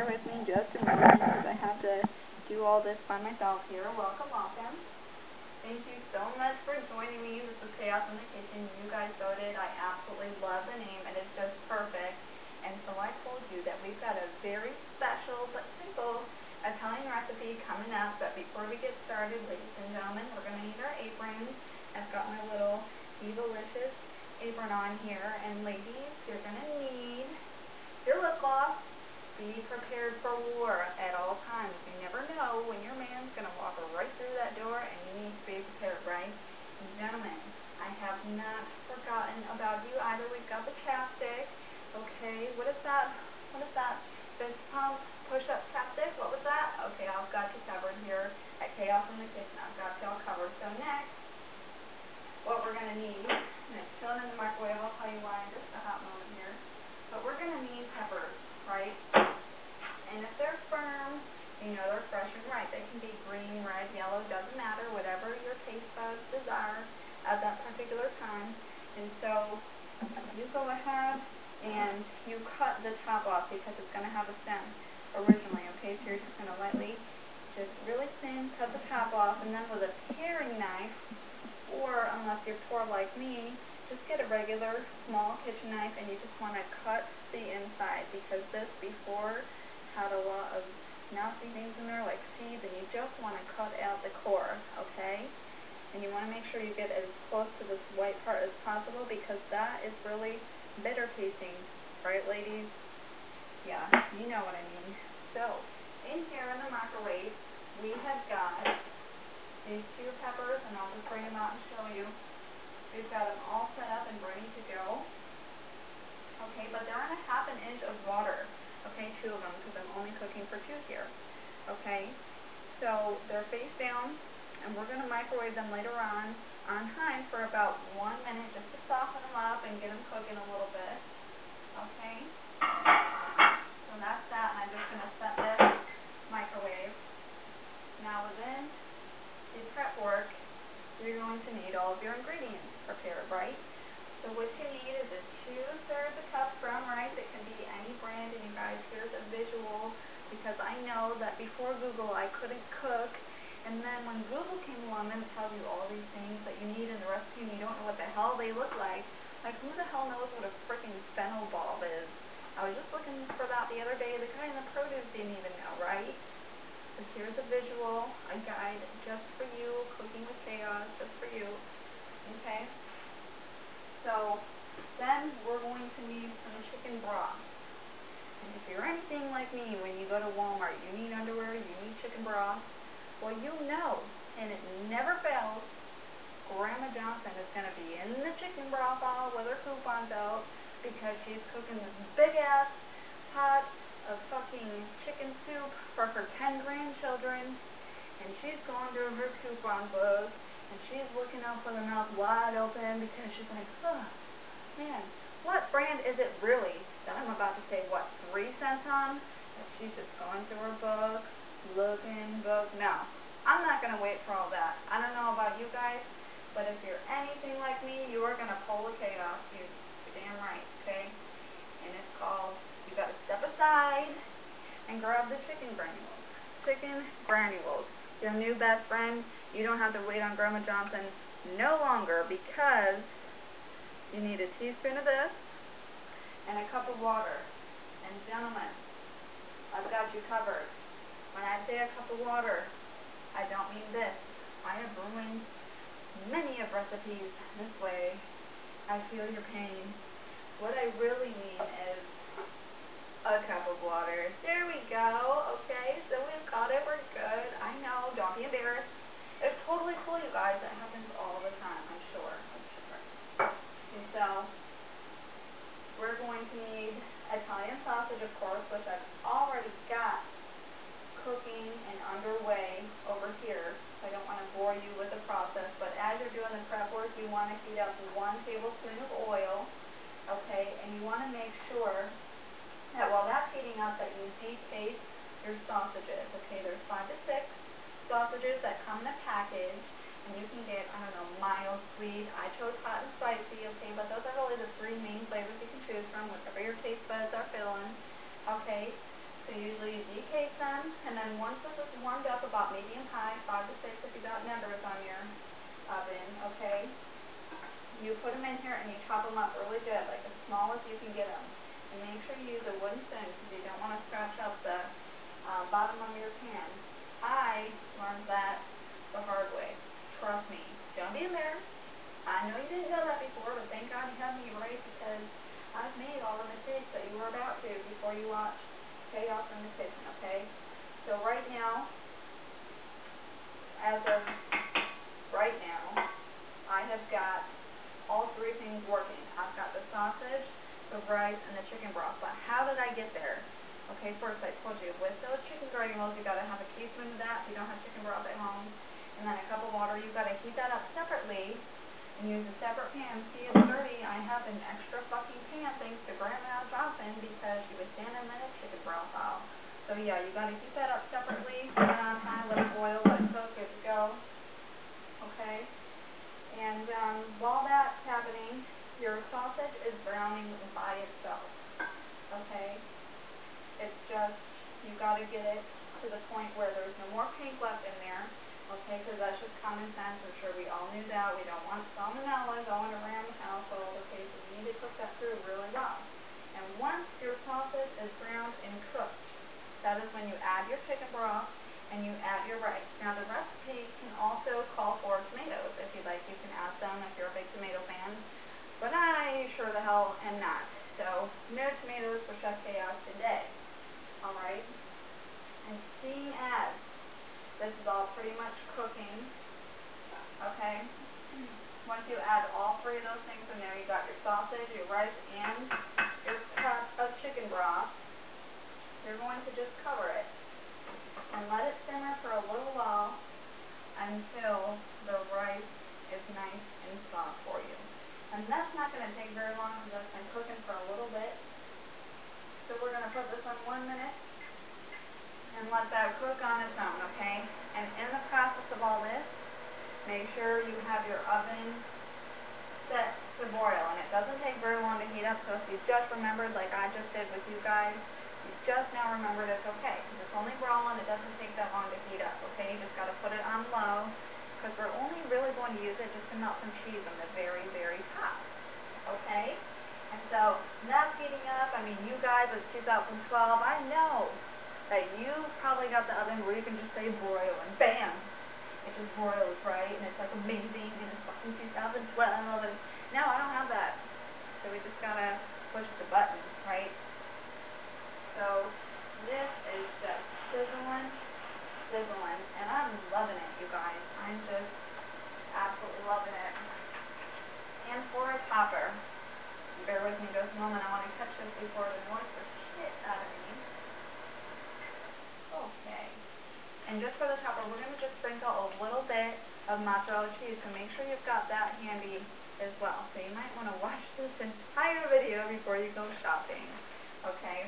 bear with me just a moment because I have to do all this by myself here. Welcome, welcome. Thank you so much for joining me. This is Chaos in the Kitchen. You guys voted. I absolutely love the name. It is just perfect. And so I told you that we've got a very special but simple Italian recipe coming up. But before we get started, ladies and gentlemen, we're going to need our aprons. I've got my little Evilicious apron on here. And ladies, you're going to need your lip gloss. Be prepared for war at all times. You never know when your man's going to walk right through that door, and you need to be prepared, right? And gentlemen, I have not forgotten about you either. We've got the chapstick. Okay, what is that? What is that? Fist pump, push-up chapstick? What was that? Okay, I've got you covered here at Chaos in the Kitchen. I've got y'all covered. So next, what we're going to need, and it's chilling in the microwave. I'll tell you why in just a hot moment here. But we're going to need peppers, right? And if they're firm, you know they're fresh and ripe. They can be green, red, yellow, doesn't matter, whatever your taste buds desire at that particular time. And so you go ahead and you cut the top off because it's going to have a stem originally, okay? So you're just going to lightly, just really thin, cut the top off, and then with a paring knife, or unless you're poor like me, just get a regular small kitchen knife and you just want to cut the inside, because this before had a lot of nasty things in there like seeds, and you just want to cut out the core, okay? And you want to make sure you get as close to this white part as possible, because that is really bitter tasting, right ladies? Yeah, you know what I mean. So, in here in the microwave, we have got these two peppers, and I'll just bring them out and show you. We've got them all set up and ready to go. Okay, but they're in a half an inch of water. Okay, two of them, because I'm only cooking for two here. Okay, so they're face down, and we're going to microwave them later on high for about 1 minute just to soften them up and get them cooking a little bit. Okay, so that's that, and I'm just going to set this microwave. Now within the prep work, you're going to need all of your ingredients prepared, right? So what you need is a 2/3 a cup brown rice. It can be any brand, and you guys, here's a visual, because I know that before Google I couldn't cook, and then when Google came along, then it tells you all these things that you need in the recipe, and you don't know what the hell they look like. Like, who the hell knows what a freaking fennel bulb is? I was just looking for that the other day. The guy in the produce didn't even know, right? So here's a visual, a guide just for you, cooking with chaos, just for you. Okay? So then we're going to need some chicken broth. And if you're anything like me, when you go to Walmart, you need underwear, you need chicken broth. Well, you know, and it never fails, Grandma Johnson is going to be in the chicken broth aisle with her coupons out, because she's cooking this big-ass pot of fucking chicken soup for her 10 grandchildren. And she's going through her coupon book, and she's looking up with her mouth wide open, because she's like, oh, man, what brand is it really that I'm about to say, what, 3 cents on? And she's just going through her book, looking, book. No, I'm not going to wait for all that. I don't know about you guys, but if you're anything like me, you are going to pull the chaos. You're damn right, okay? And it's called, you got to step aside and grab the chicken granules. Chicken granules. Your new best friend. You don't have to wait on Grandma Johnson no longer, because you need a teaspoon of this and a cup of water. And gentlemen, I've got you covered. When I say a cup of water, I don't mean this. I have ruined many of recipes this way. I feel your pain. What I really mean is a cup of water. There we go. Okay, so we've got it. We're good. I know. Don't be embarrassed. It's totally cool, you guys. It happens all the time. I'm sure. And so we're going to need Italian sausage, of course, which I've already got cooking and underway over here. So I don't want to bore you with the process, but as you're doing the prep work, you want to heat up 1 tablespoon of oil. Okay, and you want to make sure that while that's heating up, that you decase your sausages. Okay, there's 5 to 6 sausages that come in a package, and you can get, I don't know, mild, sweet. I chose hot and spicy, okay, but those are really the 3 main flavors you can choose from, whatever your taste buds are feeling. Okay, So usually you decase them, and then once this is warmed up about medium high, 5 to 6 if you got members on your oven, okay, you put them in here and you chop them up really good, like as small as you can get them. And make sure you use a wooden spoon because you don't want to scratch up the bottom of your pan. I learned that the hard way. Trust me. Don't be embarrassed. I know you didn't know that before, but thank God you had me right because I've made all the mistakes that you were about to before you watched Chaos in the Kitchen, okay? So right now, as of right now, I have got all three things working. I've got the sausage, the rice, and the chicken broth. But how did I get there? Okay, first I told you, with those chicken granules, you got to have a teaspoon of that if you don't have chicken broth at home. And then a cup of water. You got to heat that up separately and use a separate pan. See, it's dirty. I have an extra fucking pan thanks to Grandma Johnson because she was standing in the chicken broth aisle. So yeah, you got to heat that up separately. Put it on high, let it boil, let it cook, good to go. Okay? And while that's happening, your sausage is browning by itself. Okay? It's just, you got to get it to the point where there's no more pink left in there. Okay, because that's just common sense. I'm sure we all knew that. We don't want salmonella going around the household. Okay, so you need to cook that through really well. And once your sausage is browned and cooked, that is when you add your chicken broth and you add your rice. Now the recipe can also call for tomatoes. If you'd like, you can add some if you're a big tomato fan. But I sure the hell am not. So no tomatoes for Chef Chaos today. Alright? And seeing as this is all pretty much cooking, okay? Once you add all three of those things in there, you got your sausage, your rice, and your cup of chicken broth, you're going to just cover it and let it simmer for a little while until the rice is nice and soft for you. And that's not going to take very long because that's been cooking for a little bit. So we're going to put this on 1 minute and let that cook on its own, okay? And in the process of all this, make sure you have your oven set to broil. And it doesn't take very long to heat up, so if you just remembered, like I just did with you guys, you just now remembered it's okay. It's only broiling, it doesn't take that long to heat up, okay? You just got to put it on low, because we're only really going to use it just to melt some cheese on the very, very top, okay? And so, that's heating up. I mean, you guys, it's 2012, I know that you probably got the oven where you can just say broil and bam, it just broils, right? And it's like amazing and it's fucking 2012 and no, I don't have that. So we just gotta push the button, right? So this is just sizzling, and I'm loving it, you guys. I'm just absolutely loving it. And for a topper, bear with me just a moment, I want to catch this before it annoys the shit out of me. Okay, and just for the topper, we're going to just sprinkle a little bit of mozzarella cheese, so make sure you've got that handy as well. So you might want to watch this entire video before you go shopping, okay?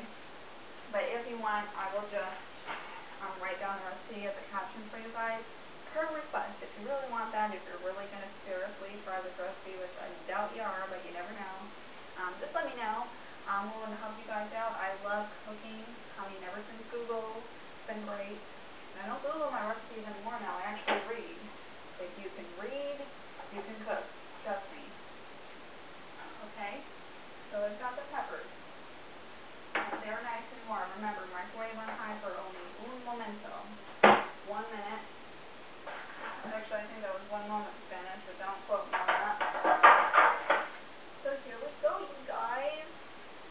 But if you want, I will just write down the recipe as a caption for you guys, per request. If you really want that, if you're really going to seriously try this recipe, which I doubt you are, but you never know, just let me know. I'm willing to help you guys out. I love cooking. I mean, ever since Google, it's been great. And I don't Google my recipes anymore now. I actually read. If you can read, you can cook. Trust me. Okay? So I've got the peppers. They're nice and warm. Remember, microwave on high for only un momento. 1 minute. Actually, I think that was 1 moment to finish, but don't quote me on that. So here we go, you guys.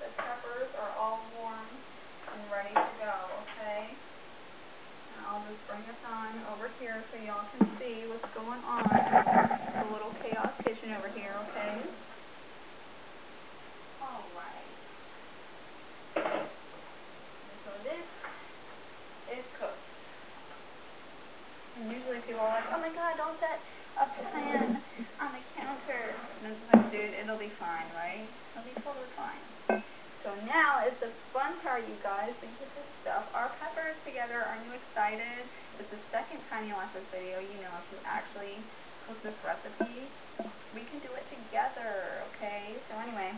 The peppers are all warm and ready to go, okay? And I'll just bring this on over here so y'all can see what's going on. The little chaos kitchen over here, okay? Alright. So this is cooked. And usually people are like, oh my god, don't set a pan on the counter. And it's like, dude, it'll be fine, right? It'll be totally fine. So now is the fun part, you guys. We get to stuff our peppers together. Aren't you excited? It's the second time you watch this video. You know, if you actually cook this recipe, we can do it together, okay? So anyway,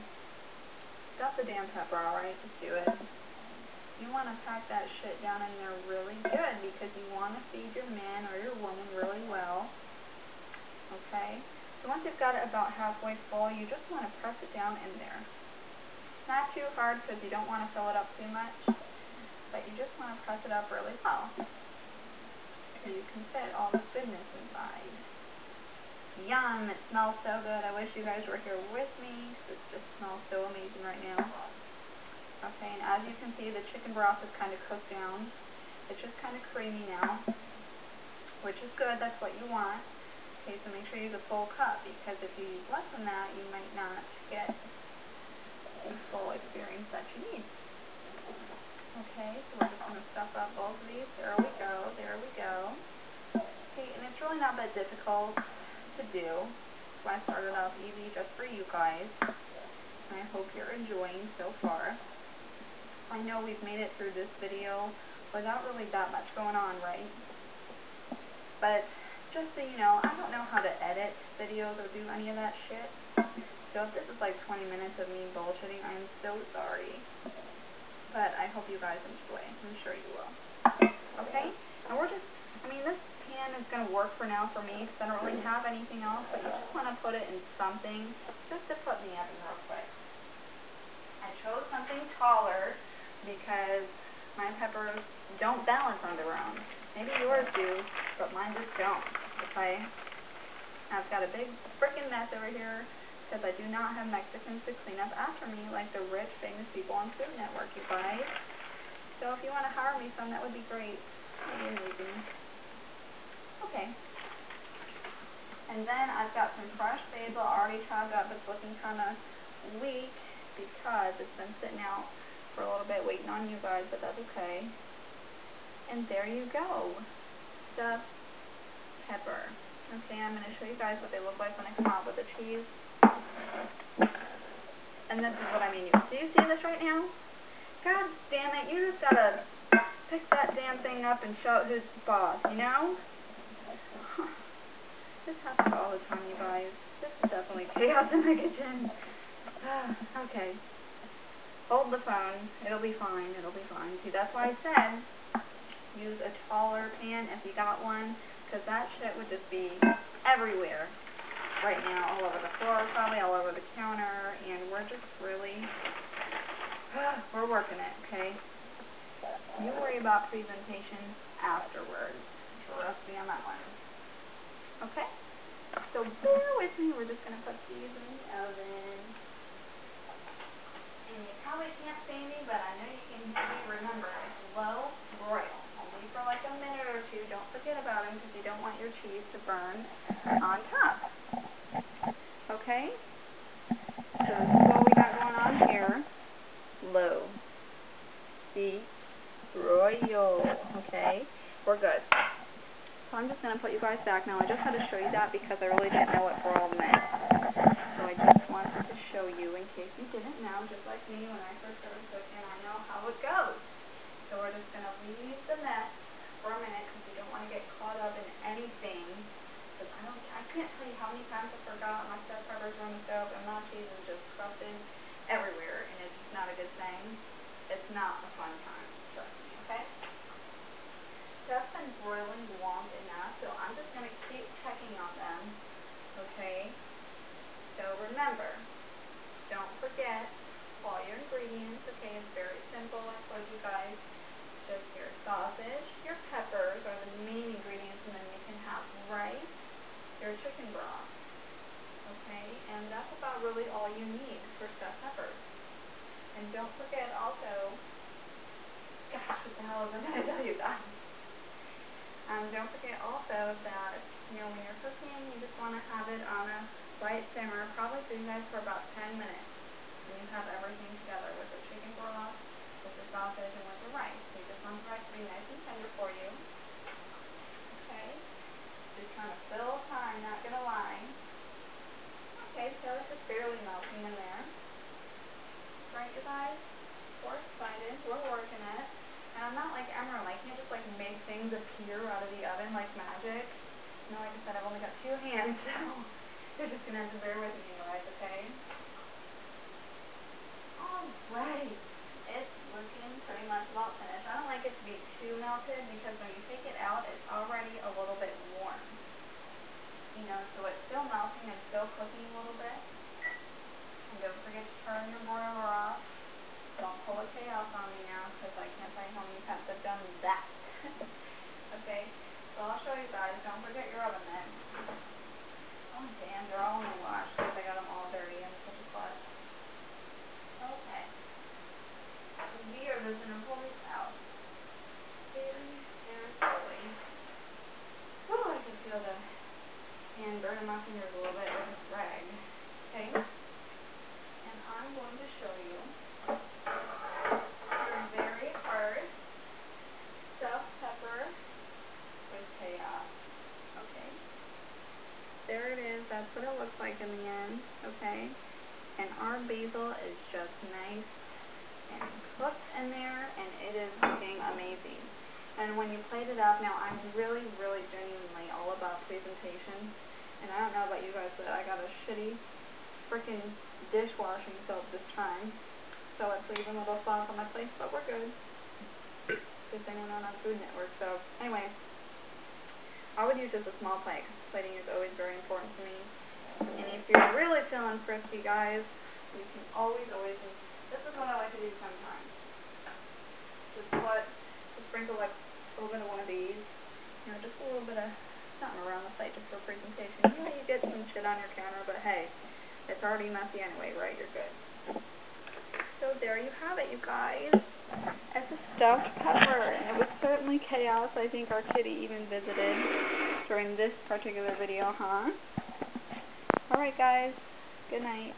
stuff the damn pepper, alright? Just do it. You want to want to pack that shit down in there really good because you want to feed your man or your woman really well. Okay? So once you've got it about halfway full, you just want to press it down in there. Not too hard because you don't want to fill it up too much, but you just want to press it up really well so you can fit all this goodness inside. Yum! It smells so good. I wish you guys were here with me because it just smells so amazing right now. Okay, and as you can see, the chicken broth is kind of cooked down. It's just kind of creamy now, which is good. That's what you want. Okay, so make sure you use a full cup because if you use less than that, you might not get the full experience that you need. Okay, so we're just going to stuff up both of these. There we go. There we go. Okay, and it's really not that difficult to do. So I started off easy just for you guys. And I hope you're enjoying so far. I know we've made it through this video without really that much going on, right? But just so you know, I don't know how to edit videos or do any of that shit. So if this is like 20 minutes of me bullshitting, I'm so sorry. But I hope you guys enjoy. I'm sure you will. Okay? And we're just, this pan is going to work for now for me because I don't really have anything else, but you just want to put it in something just to put me up in real quick. I chose something taller because my peppers don't balance on their own. Maybe yours do, but mine just don't. Okay? I've got a big freaking mess over here because I do not have Mexicans to clean up after me like the rich, famous people on Food Network, you guys. So if you want to hire me some, that would be great. That would be amazing. Okay. And then I've got some fresh basil already chopped up. It's looking kind of weak because it's been sitting out for a little bit waiting on you guys, but that's okay. And there you go. Stuffed pepper. Okay, I'm going to show you guys what they look like when I come out with the cheese. And this is what I mean. Do you see this right now? God damn it, you just gotta pick that damn thing up and show it who's boss, you know? This happens all the time, you guys. This is definitely chaos in the kitchen. Okay. Hold the phone. It'll be fine. It'll be fine. See, that's why I said use a taller pan if you got one, because that shit would just be everywhere right now, all over the floor, probably all over the counter, and we're just really, we're working it, okay? You worry about presentation afterwards. Trust me on that one. Okay? So bear with me. We're just going to put these in the oven. And you probably can't see me, but I know you can hear me. Remember, it's low broil. Only for like a minute or two. Don't forget about them because you don't want your cheese to burn on top. Okay? So this is what we got going on here. Low. See? Broil. Okay? We're good. So I'm just going to put you guys back now. I just had to show you that because I really didn't know what broil meant. So I just wanted to show you in case you didn't know, just like me when I first started cooking, I know how it goes. So we're just going to leave the mess for a minute because we don't want to get caught up in anything. Because I can't tell you how many times I forgot my stuffed peppers were on the stove and my cheese is just crusted everywhere, and it's just not a good thing. It's not a fun time, trust me, okay? That's been broiling long enough, so I'm just going to keep checking on them, okay? So remember, don't forget all your ingredients, okay? It's very simple, I told you guys. Just your sausage, your peppers are the main ingredients, and then you can have rice, your chicken broth, okay? And that's about really all you need for stuffed peppers. And don't forget also, gosh, what the hell was I going to tell you guys? Don't forget also that, when you're cooking, you just want to have it on a light simmer, probably for you guys for about 10 minutes. And you have everything together with the chicken broth, with the sausage, and with the rice. So you just want the rice to be nice and tender for you. Okay? Just trying to fill time, not going to lie. Okay, so it's just barely melting in there. Right, you guys? We're excited. We're working it. And I'm not like Emerald. I can't just make things appear out of the oven like magic. Like I said, I've only got 2 hands, so you're just going to have to bear with me, guys, okay? Alright. It's looking pretty much about finished. melted because when you take it out, it's already a little bit warm. You know, so it's still melting and still cooking a little bit. And don't forget to turn your broiler off. Don't pull a chaos on me now, because I can't tell you how many times I've done that. Okay, so I'll show you guys. Don't forget your oven mitt. Oh damn, they're all in the wash because I got them all dirty. I'm such a klutz. Okay. So we are just going to pull this out very carefully. Oh, I can feel the hand burning my fingers a little bit with this rag. Okay. And I'm going to show you your very first stuffed pepper with chaos. Okay. There it is. That's what it looks like in the end. Okay. And our basil is just nice and cooked in there, and it is looking amazing. And when you plate it up, now I'm really, really genuinely all about presentation. And I don't know about you guys, but I got a shitty freaking dishwashing soap this time. So it's leaving little spots on my plate, but we're good. Good thing we're not on Food Network. So anyway, I would use just a small plate because plating is always very important to me. And if you're really feeling frisky, guys, you can always, this is what I like to do sometimes. Just sprinkle like a little bit of one of these, you know, just a little bit of something around the plate just for presentation. Yeah, you get some shit on your counter, but hey, it's already messy anyway, right? You're good. So there you have it, you guys. It's a stuffed pepper, and it was certainly chaos. I think our kitty even visited during this particular video, huh? Alright guys, good night.